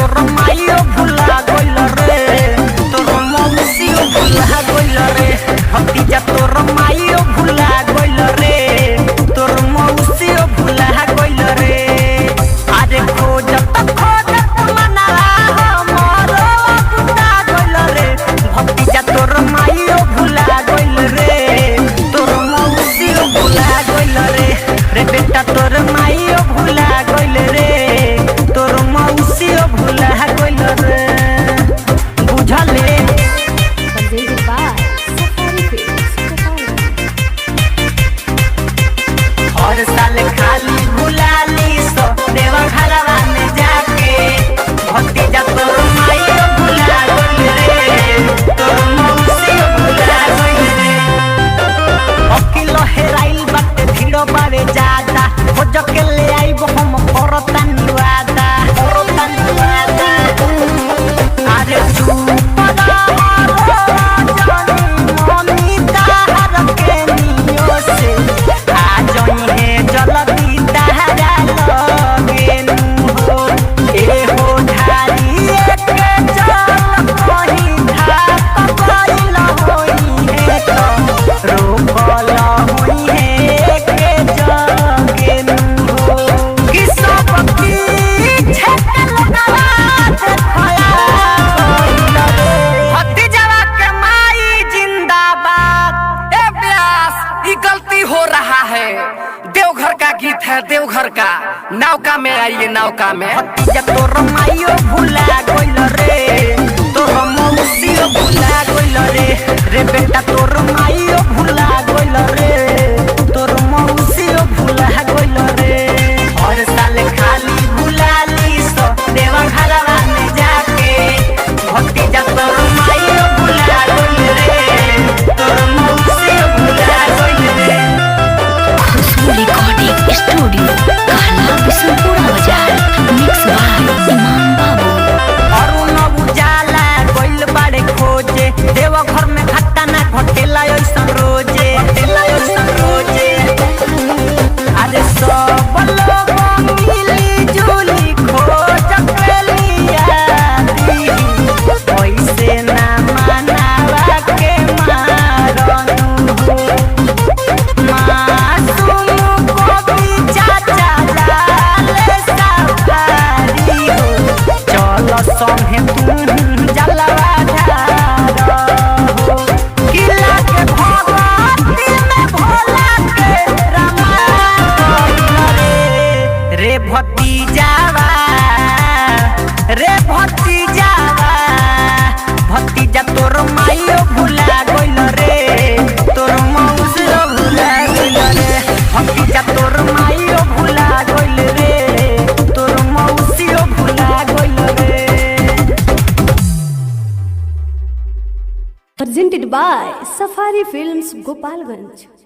तोर माइयो भुला गइल रे, तोर मौसियो भुला गइल रे। भतीजा तोर माइयो भुला गइल रे, तोर मौसियो भुला गइल रे। अरे खोजत मनावा हमर भुला गइल रे। भतीजा तोर माइयो भुला गइल रे, तोर मौसियो भुला गइल रे। रे बेटा तोर माइयो भुला गइल रे, तोर मौसियो भुला गइल रे। बुझले हर साल खाली भुलाली सो देवा घरवा में जाके। भतीजा तोर माइयो भुला गइल रे, तोर मौसियो भुला गइल रे। अकिल हेराइल बाटे भीड़ो बावे ज्यादा, खोज के ले आइब हम करता निवादा। अरे चुप देवघर का गीत है, देवघर का। नौका में आइए, नौका में। भतीजा तोर माइयो भुला गइल रे, तोर मौसियो भुला गइल रे। रे बेटा तोर माइयो भुला गइल रे, तोर मौसियो भुला गइल रे। हर साल खाली भुलाली सो देवा घरवा में जाके। भतीजा तोर माइयो भुला गइल रे, तोर मौसियो भुला गइल रे। रिकॉर्डिंग स्टूडियो कहला बिशनपुरा बाजार, मिक्स बाय इमाम बाबू। अरुण उजाला गइल बाड़े खोजे, देवघर में घाटा ना घटेला ऐसन रोजे। अरे सब लोग मिली जुली खोज के लियादी, ऐसे ना मनावा के मारनु हो। मासूम गोपी चाचा लाले सफारी हो, चल संगे तुम जलवा ढारो। किला के भगवती में भोला के रमा गइल रे। रे भतीजावा, रे भतीजावा। भतीजा तोर माइयो भुला गइल रे, तोर मौसियो भुला गइल रे। भतीजा तोर माइयो भुला गइल रे, तोर मौसियो भुला गइल रे। Presented by Safari Films, Gopalganj.